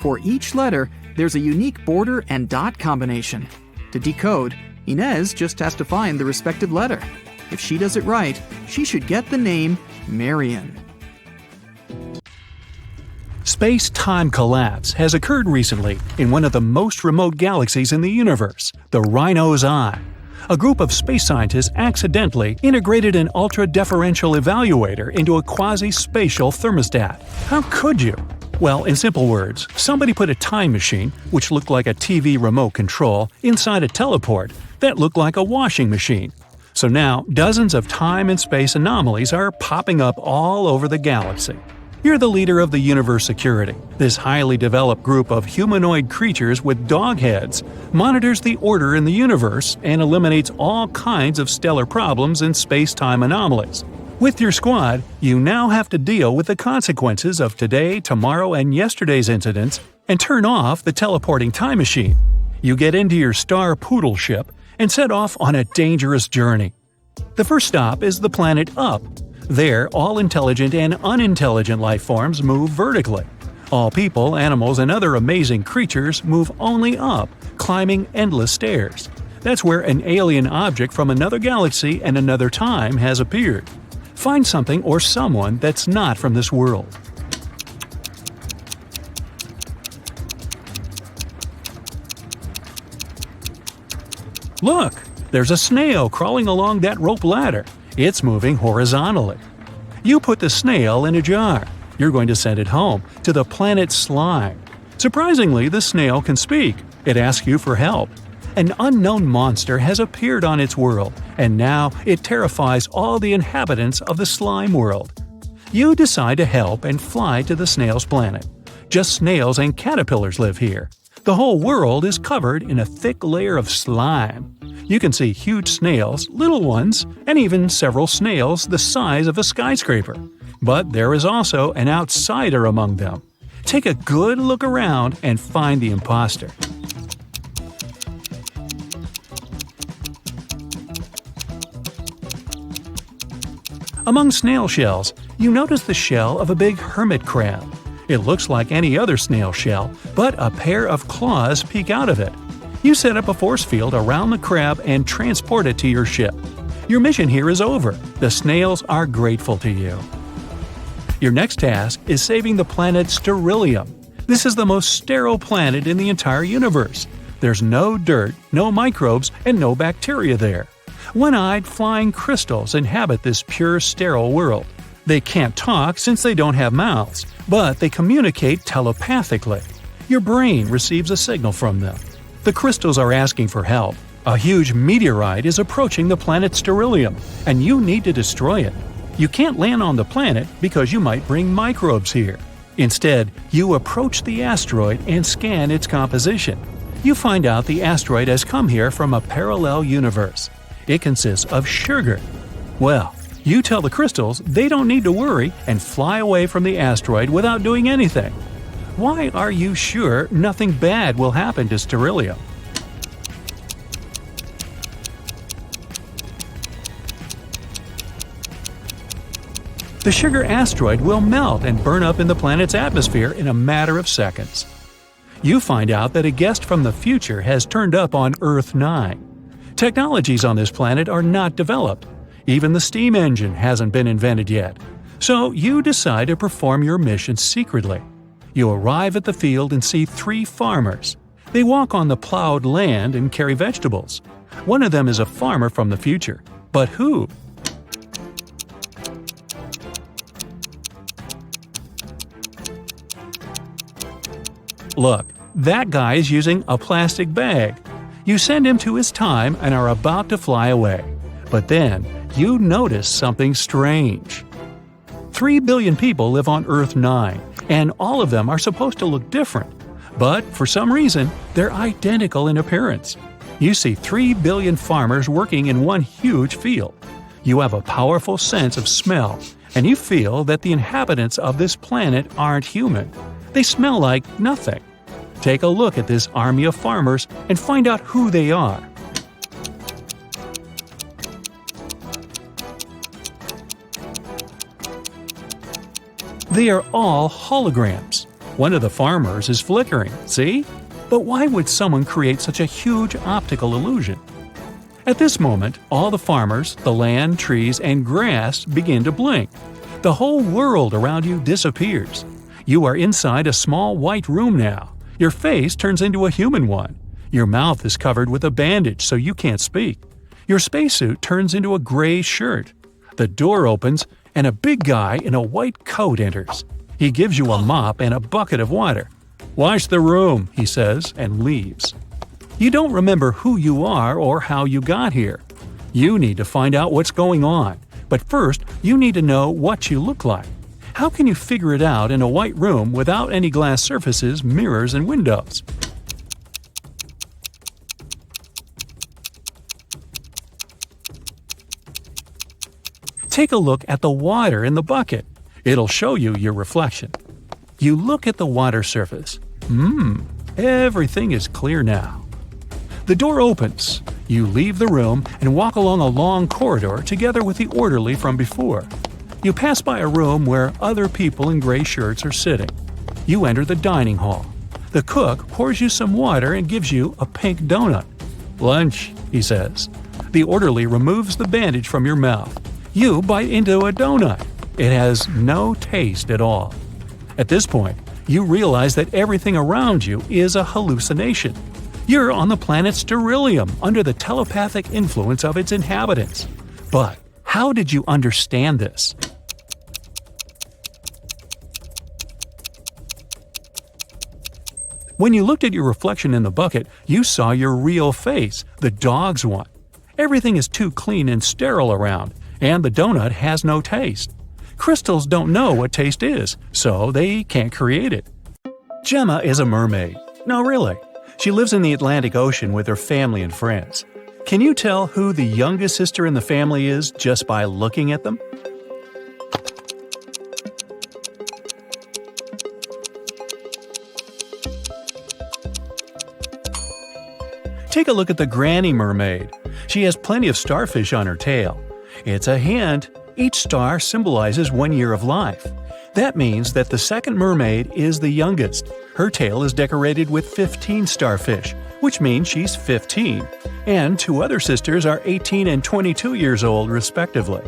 [SPEAKER 2] For each letter, there's a unique border and dot combination. To decode, Inez just has to find the respective letter. If she does it right, she should get the name Marion.
[SPEAKER 1] Space-time collapse has occurred recently in one of the most remote galaxies in the universe, the Rhino's Eye. A group of space scientists accidentally integrated an ultra-deferential evaluator into a quasi-spatial thermostat. How could you? Well, in simple words, somebody put a time machine, which looked like a TV remote control, inside a teleport that looked like a washing machine. So now, dozens of time and space anomalies are popping up all over the galaxy. You're the leader of the Universe Security. This highly developed group of humanoid creatures with dog heads monitors the order in the universe and eliminates all kinds of stellar problems and space-time anomalies. With your squad, you now have to deal with the consequences of today, tomorrow, and yesterday's incidents and turn off the teleporting time machine. You get into your star poodle ship and set off on a dangerous journey. The first stop is the planet Up. There, all intelligent and unintelligent life forms move vertically. All people, animals, and other amazing creatures move only up, climbing endless stairs. That's where an alien object from another galaxy and another time has appeared. Find something or someone that's not from this world. Look, there's a snail crawling along that rope ladder. It's moving horizontally. You put the snail in a jar. You're going to send it home, to the planet Slime. Surprisingly, the snail can speak. It asks you for help. An unknown monster has appeared on its world, and now it terrifies all the inhabitants of the slime world. You decide to help and fly to the snail's planet. Just snails and caterpillars live here. The whole world is covered in a thick layer of slime. You can see huge snails, little ones, and even several snails the size of a skyscraper. But there is also an outsider among them. Take a good look around and find the imposter. Among snail shells, you notice the shell of a big hermit crab. It looks like any other snail shell, but a pair of claws peek out of it. You set up a force field around the crab and transport it to your ship. Your mission here is over. The snails are grateful to you. Your next task is saving the planet Sterilium. This is the most sterile planet in the entire universe. There's no dirt, no microbes, and no bacteria there. One-eyed flying crystals inhabit this pure sterile world. They can't talk since they don't have mouths, but they communicate telepathically. Your brain receives a signal from them. The crystals are asking for help. A huge meteorite is approaching the planet Sterilium, and you need to destroy it. You can't land on the planet because you might bring microbes here. Instead, you approach the asteroid and scan its composition. You find out the asteroid has come here from a parallel universe. It consists of sugar. Well, you tell the crystals they don't need to worry and fly away from the asteroid without doing anything. Why are you sure nothing bad will happen to Sterilium? The sugar asteroid will melt and burn up in the planet's atmosphere in a matter of seconds. You find out that a guest from the future has turned up on Earth 9. Technologies on this planet are not developed. Even the steam engine hasn't been invented yet. So you decide to perform your mission secretly. You arrive at the field and see 3 farmers. They walk on the plowed land and carry vegetables. One of them is a farmer from the future. But who? Look, that guy is using a plastic bag. You send him to his time and are about to fly away. But then, you notice something strange. 3 billion people live on Earth 9, and all of them are supposed to look different. But for some reason, they're identical in appearance. You see 3 billion farmers working in one huge field. You have a powerful sense of smell, and you feel that the inhabitants of this planet aren't human. They smell like nothing. Take a look at this army of farmers and find out who they are. They are all holograms. One of the farmers is flickering, see? But why would someone create such a huge optical illusion? At this moment, all the farmers, the land, trees, and grass begin to blink. The whole world around you disappears. You are inside a small white room now. Your face turns into a human one. Your mouth is covered with a bandage so you can't speak. Your spacesuit turns into a gray shirt. The door opens and a big guy in a white coat enters. He gives you a mop and a bucket of water. "Wash the room," he says, and leaves. You don't remember who you are or how you got here. You need to find out what's going on, but first you need to know what you look like. How can you figure it out in a white room without any glass surfaces, mirrors, and windows? Take a look at the water in the bucket. It'll show you your reflection. You look at the water surface. Everything is clear now. The door opens. You leave the room and walk along a long corridor together with the orderly from before. You pass by a room where other people in gray shirts are sitting. You enter the dining hall. The cook pours you some water and gives you a pink donut. "Lunch," he says. The orderly removes the bandage from your mouth. You bite into a donut. It has no taste at all. At this point, you realize that everything around you is a hallucination. You're on the planet Sterilium under the telepathic influence of its inhabitants. But how did you understand this? When you looked at your reflection in the bucket, you saw your real face, the dog's one. Everything is too clean and sterile around, and the donut has no taste. Crystals don't know what taste is, so they can't create it. Gemma is a mermaid. No, really. She lives in the Atlantic Ocean with her family and friends. Can you tell who the youngest sister in the family is just by looking at them? Take a look at the granny mermaid. She has plenty of starfish on her tail. It's a hint. Each star symbolizes 1 year of life. That means that the second mermaid is the youngest. Her tail is decorated with 15 starfish, which means she's 15, and 2 other sisters are 18 and 22 years old, respectively.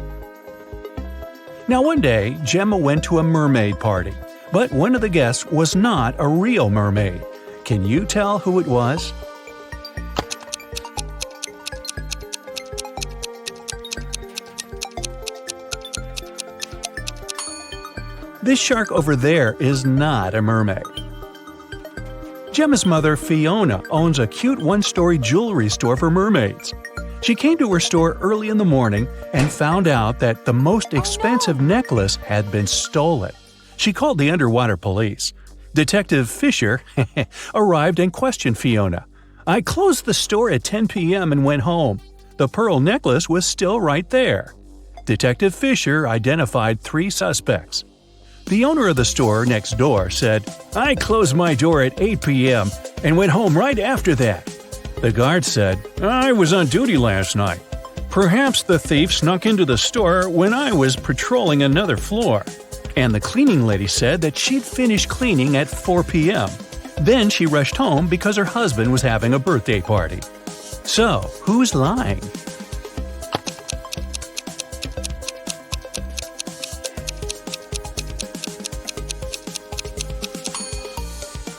[SPEAKER 1] Now one day, Gemma went to a mermaid party, but one of the guests was not a real mermaid. Can you tell who it was? This shark over there is not a mermaid. Gemma's mother, Fiona, owns a cute one-story jewelry store for mermaids. She came to her store early in the morning and found out that the most expensive necklace had been stolen. She called the underwater police. Detective Fisher arrived and questioned Fiona. "I closed the store at 10 p.m. and went home. The pearl necklace was still right there." Detective Fisher identified 3 suspects. The owner of the store next door said, "I closed my door at 8 p.m. and went home right after that." The guard said, "I was on duty last night. Perhaps the thief snuck into the store when I was patrolling another floor." And the cleaning lady said that she'd finished cleaning at 4 p.m. Then she rushed home because her husband was having a birthday party. So, who's lying?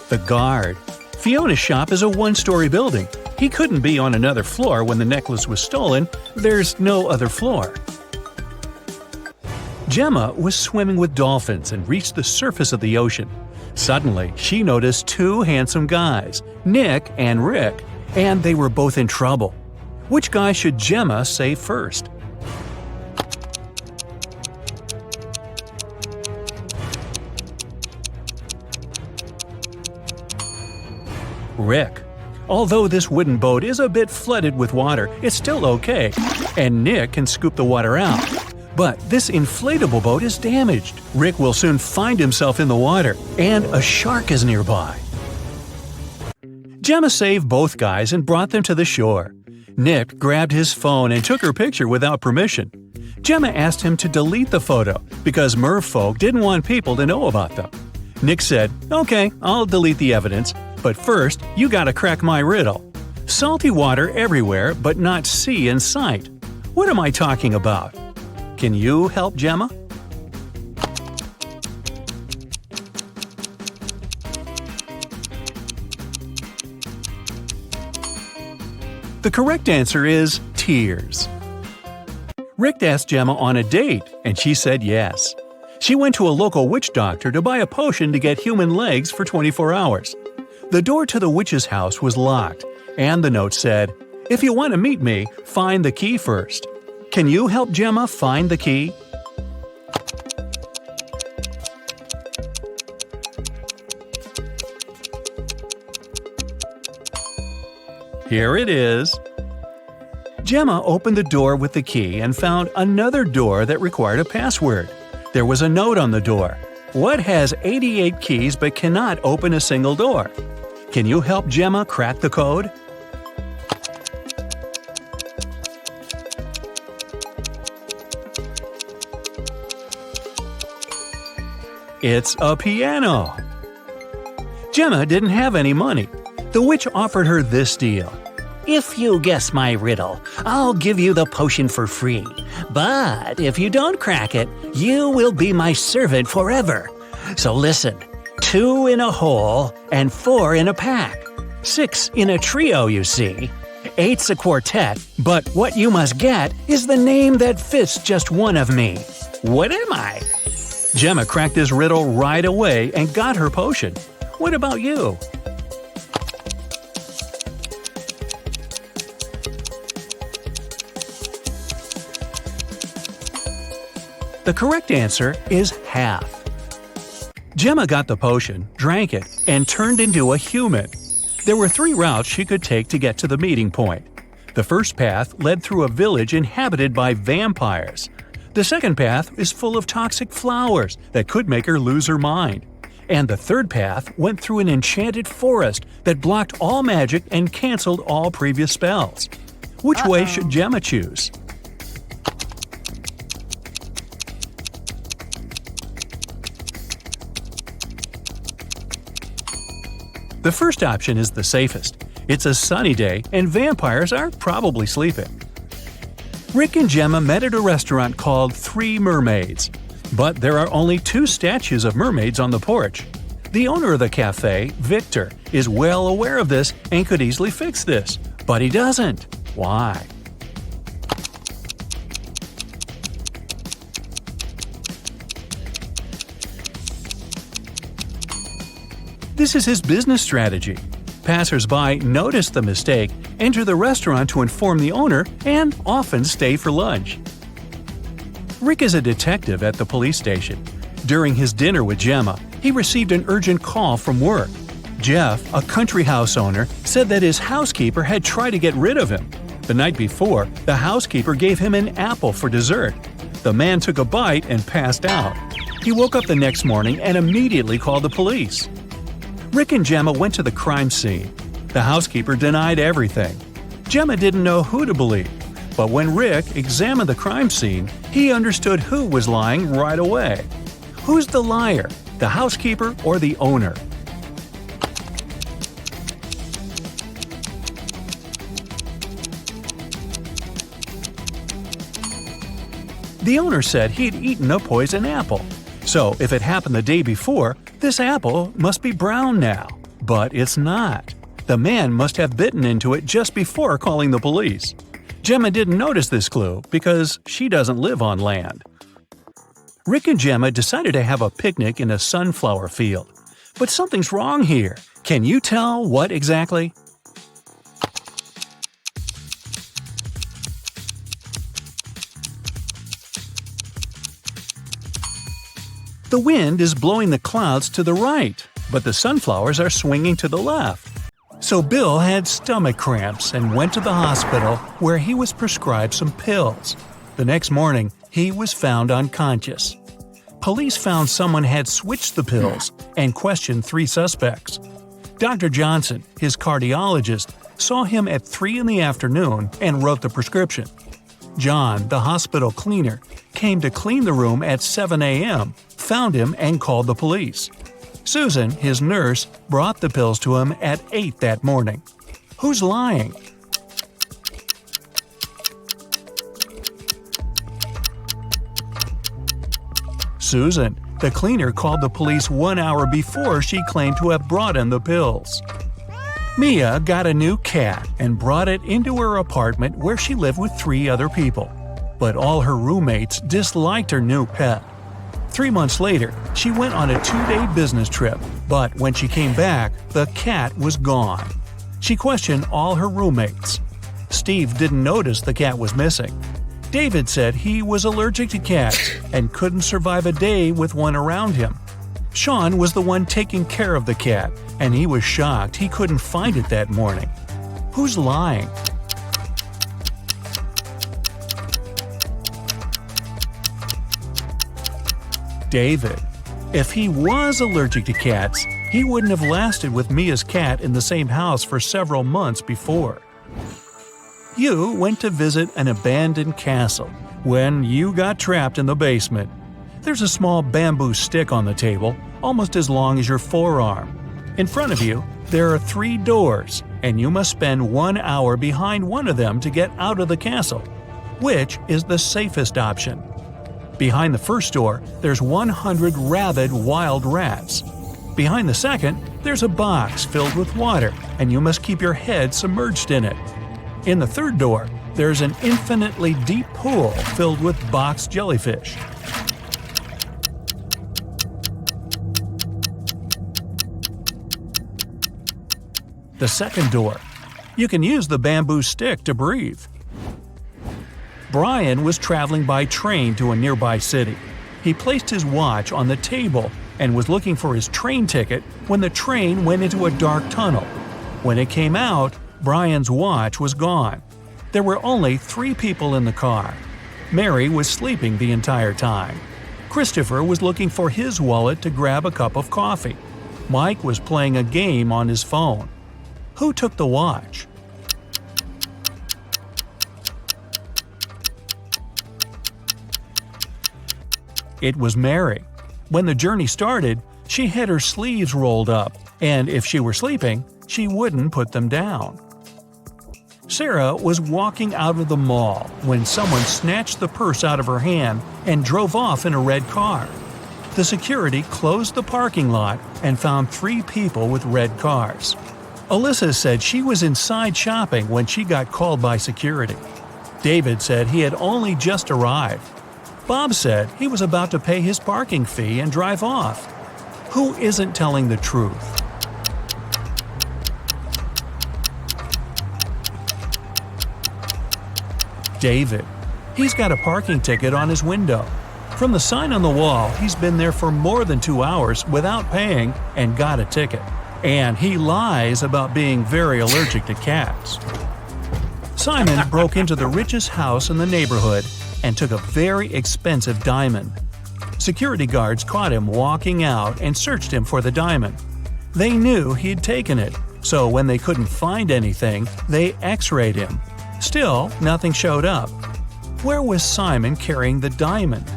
[SPEAKER 1] The guard. Fiona's shop is a one-story building. He couldn't be on another floor when the necklace was stolen. There's no other floor. Gemma was swimming with dolphins and reached the surface of the ocean. Suddenly, she noticed 2 handsome guys, Nick and Rick, and they were both in trouble. Which guy should Gemma save first? Rick. Although this wooden boat is a bit flooded with water, it's still okay, and Nick can scoop the water out. But this inflatable boat is damaged. Rick will soon find himself in the water, and a shark is nearby. Gemma saved both guys and brought them to the shore. Nick grabbed his phone and took her picture without permission. Gemma asked him to delete the photo because merfolk didn't want people to know about them. Nick said, "Okay, I'll delete the evidence, but first, you gotta crack my riddle. Salty water everywhere, but not sea in sight. What am I talking about?" Can you help Gemma? The correct answer is tears. Rick asked Gemma on a date, and she said yes. She went to a local witch doctor to buy a potion to get human legs for 24 hours. The door to the witch's house was locked, and the note said, "If you want to meet me, find the key first." Can you help Gemma find the key? Here it is. Gemma opened the door with the key and found another door that required a password. There was a note on the door. What has 88 keys but cannot open a single door? Can you help Gemma crack the code? It's a piano. Gemma didn't have any money. The witch offered her this deal.
[SPEAKER 4] If you guess my riddle, I'll give you the potion for free. But if you don't crack it, you will be my servant forever. So listen, 2 in a hole and 4 in a pack. 6 in a trio, you see. 8's a quartet, but what you must get is the name that fits just one of me. What am I?
[SPEAKER 1] Gemma cracked this riddle right away and got her potion. What about you? The correct answer is half. Gemma got the potion, drank it, and turned into a human. There were 3 routes she could take to get to the meeting point. The first path led through a village inhabited by vampires. The second path is full of toxic flowers that could make her lose her mind. And the third path went through an enchanted forest that blocked all magic and canceled all previous spells. Which way should Gemma choose? The first option is the safest. It's a sunny day and vampires are probably sleeping. Rick and Gemma met at a restaurant called Three Mermaids. But there are only 2 statues of mermaids on the porch. The owner of the cafe, Victor, is well aware of this and could easily fix this. But he doesn't. Why? This is his business strategy. Passers-by notice the mistake, enter the restaurant to inform the owner, and often stay for lunch. Rick is a detective at the police station. During his dinner with Gemma, he received an urgent call from work. Jeff, a country house owner, said that his housekeeper had tried to get rid of him. The night before, the housekeeper gave him an apple for dessert. The man took a bite and passed out. He woke up the next morning and immediately called the police. Rick and Gemma went to the crime scene. The housekeeper denied everything. Gemma didn't know who to believe. But when Rick examined the crime scene, he understood who was lying right away. Who's the liar, the housekeeper or the owner? The owner said he'd eaten a poison apple. So if it happened the day before, this apple must be brown now. But it's not. The man must have bitten into it just before calling the police. Gemma didn't notice this clue because she doesn't live on land. Rick and Gemma decided to have a picnic in a sunflower field. But something's wrong here. Can you tell what exactly? The wind is blowing the clouds to the right, but the sunflowers are swinging to the left. So Bill had stomach cramps and went to the hospital where he was prescribed some pills. The next morning, he was found unconscious. Police found someone had switched the pills and questioned 3 suspects. Dr. Johnson, his cardiologist, saw him at 3 in the afternoon and wrote the prescription. John, the hospital cleaner, came to clean the room at 7 a.m., found him and called the police. Susan, his nurse, brought the pills to him at 8 that morning. Who's lying? Susan, the cleaner, called the police 1 hour before she claimed to have brought in the pills. Mia got a new cat and brought it into her apartment where she lived with 3 other people. But all her roommates disliked her new pet. 3 months later, she went on a 2-day business trip, but when she came back, the cat was gone. She questioned all her roommates. Steve didn't notice the cat was missing. David said he was allergic to cats and couldn't survive a day with one around him. Sean was the one taking care of the cat, and he was shocked he couldn't find it that morning. Who's lying? David. If he was allergic to cats, he wouldn't have lasted with Mia's cat in the same house for several months before. You went to visit an abandoned castle when you got trapped in the basement. There's a small bamboo stick on the table, almost as long as your forearm. In front of you, there are 3 doors, and you must spend 1 hour behind one of them to get out of the castle. Which is the safest option? Behind the first door, there's 100 rabid wild rats. Behind the second, there's a box filled with water, and you must keep your head submerged in it. In the third door, there's an infinitely deep pool filled with box jellyfish. The second door. You can use the bamboo stick to breathe. Brian was traveling by train to a nearby city. He placed his watch on the table and was looking for his train ticket when the train went into a dark tunnel. When it came out, Brian's watch was gone. There were only 3 people in the car. Mary was sleeping the entire time. Christopher was looking for his wallet to grab a cup of coffee. Mike was playing a game on his phone. Who took the watch? It was Mary. When the journey started, she had her sleeves rolled up, And if she were sleeping, she wouldn't put them down. Sarah was walking out of the mall when someone snatched the purse out of her hand and drove off in a red car. The security closed the parking lot and found 3 people with red cars. Alyssa said she was inside shopping when she got called by security. David said he had only just arrived. Bob said he was about to pay his parking fee and drive off. Who isn't telling the truth? David. He's got a parking ticket on his window. From the sign on the wall, he's been there for more than 2 hours without paying and got a ticket. And he lies about being very allergic to cats. Simon broke into the richest house in the neighborhood and took a very expensive diamond. Security guards caught him walking out and searched him for the diamond. They knew he'd taken it, so when they couldn't find anything, they x-rayed him. Still, nothing showed up. Where was Simon carrying the diamond?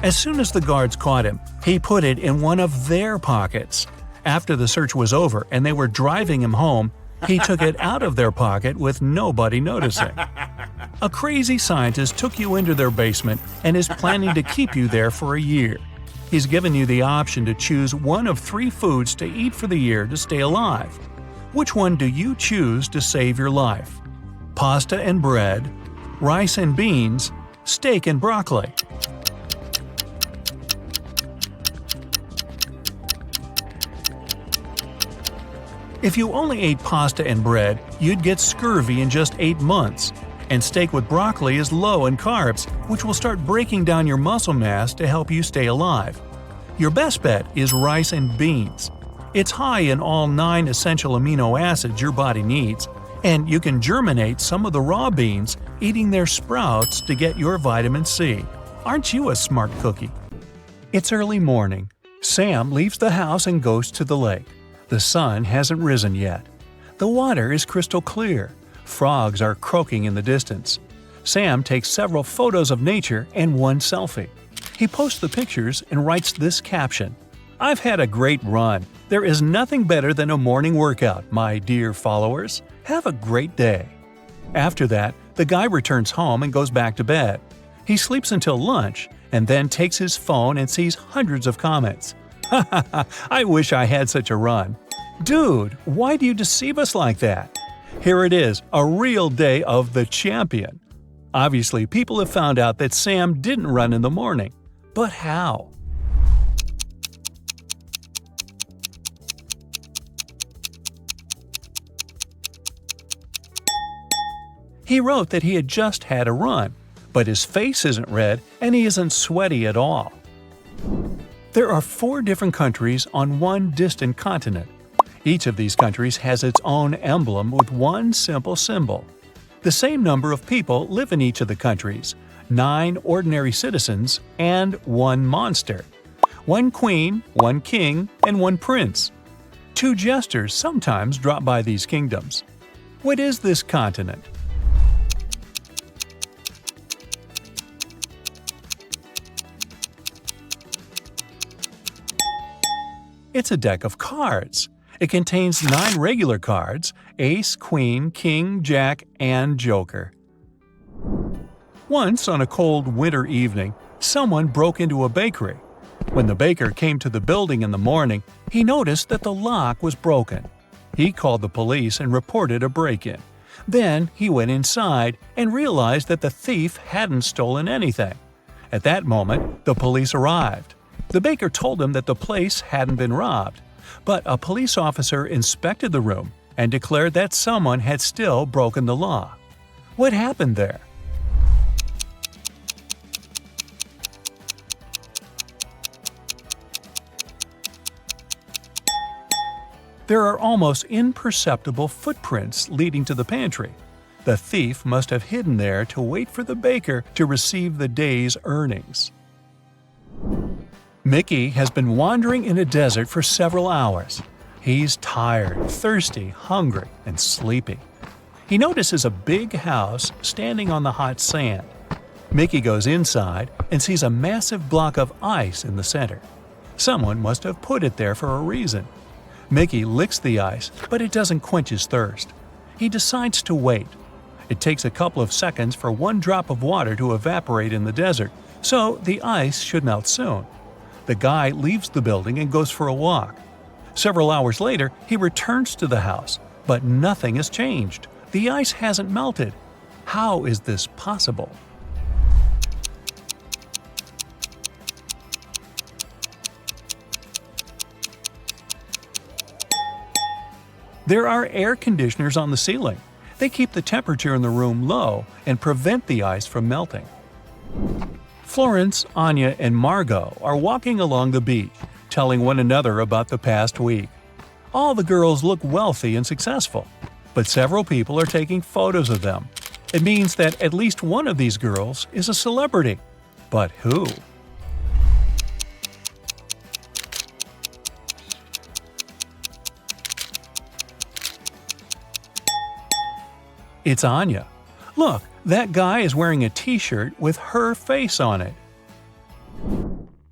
[SPEAKER 1] As soon as the guards caught him, he put it in one of their pockets. After the search was over and they were driving him home, he took it out of their pocket with nobody noticing. A crazy scientist took you into their basement and is planning to keep you there for a year. He's given you the option to choose one of 3 foods to eat for the year to stay alive. Which one do you choose to save your life? Pasta and bread, rice and beans, steak and broccoli. If you only ate pasta and bread, you'd get scurvy in just 8 months. And steak with broccoli is low in carbs, which will start breaking down your muscle mass to help you stay alive. Your best bet is rice and beans. It's high in all 9 essential amino acids your body needs, and you can germinate some of the raw beans, eating their sprouts to get your vitamin C. Aren't you a smart cookie? It's early morning. Sam leaves the house and goes to the lake. The sun hasn't risen yet. The water is crystal clear. Frogs are croaking in the distance. Sam takes several photos of nature and one selfie. He posts the pictures and writes this caption: "I've had a great run. There is nothing better than a morning workout, my dear followers. Have a great day." After that, the guy returns home and goes back to bed. He sleeps until lunch and then takes his phone and sees hundreds of comments. "Ha ha ha, I wish I had such a run." Dude, why do you deceive us like that? Here it is, a real day of the champion. Obviously, people have found out that Sam didn't run in the morning. But how? He wrote that he had just had a run, but his face isn't red and he isn't sweaty at all. There are 4 different countries on one distant continent. Each of these countries has its own emblem with one simple symbol. The same number of people live in each of the countries, 9 ordinary citizens and 1 monster. 1 queen, 1 king, and 1 prince. 2 jesters sometimes drop by these kingdoms. What is this continent? It's a deck of cards. It contains 9 regular cards: ace, queen, king, jack, and joker. Once, on a cold winter evening, someone broke into a bakery. When the baker came to the building in the morning, he noticed that the lock was broken. He called the police and reported a break-in. Then he went inside and realized that the thief hadn't stolen anything. At that moment, the police arrived. The baker told him that the place hadn't been robbed, but a police officer inspected the room and declared that someone had still broken the law. What happened there? There are almost imperceptible footprints leading to the pantry. The thief must have hidden there to wait for the baker to receive the day's earnings. Mickey has been wandering in a desert for several hours. He's tired, thirsty, hungry, and sleepy. He notices a big house standing on the hot sand. Mickey goes inside and sees a massive block of ice in the center. Someone must have put it there for a reason. Mickey licks the ice, but it doesn't quench his thirst. He decides to wait. It takes a couple of seconds for one drop of water to evaporate in the desert, so the ice should melt soon. The guy leaves the building and goes for a walk. Several hours later, he returns to the house, but nothing has changed. The ice hasn't melted. How is this possible? There are air conditioners on the ceiling. They keep the temperature in the room low and prevent the ice from melting. Florence, Anya, and Margot are walking along the beach, telling one another about the past week. All the girls look wealthy and successful, but several people are taking photos of them. It means that at least one of these girls is a celebrity. But who? It's Anya. Look, that guy is wearing a t-shirt with her face on it.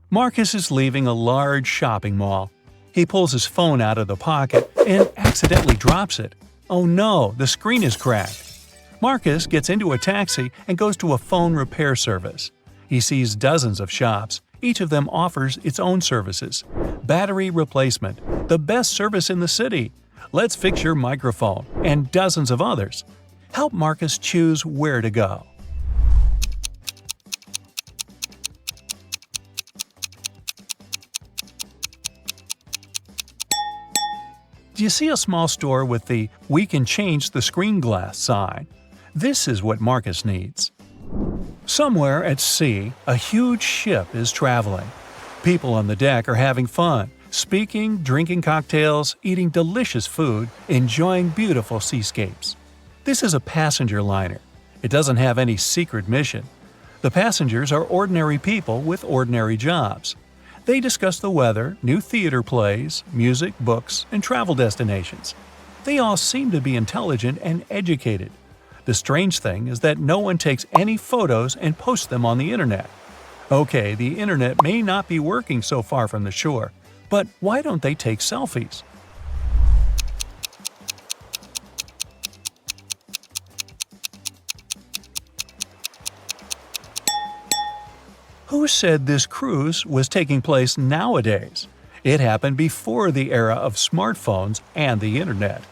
[SPEAKER 1] Marcus is leaving a large shopping mall. He pulls his phone out of the pocket and accidentally drops it. Oh no, the screen is cracked. Marcus gets into a taxi and goes to a phone repair service. He sees dozens of shops. Each of them offers its own services. Battery replacement, the best service in the city. Let's fix your microphone, and dozens of others. Help Marcus choose where to go. Do you see a small store with the "We can change the screen glass" sign? This is what Marcus needs. Somewhere at sea, a huge ship is traveling. People on the deck are having fun, speaking, drinking cocktails, eating delicious food, enjoying beautiful seascapes. This is a passenger liner. It doesn't have any secret mission. The passengers are ordinary people with ordinary jobs. They discuss the weather, new theater plays, music, books, and travel destinations. They all seem to be intelligent and educated. The strange thing is that no one takes any photos and posts them on the internet. Okay, the internet may not be working so far from the shore, but why don't they take selfies? Who said this cruise was taking place nowadays? It happened before the era of smartphones and the internet.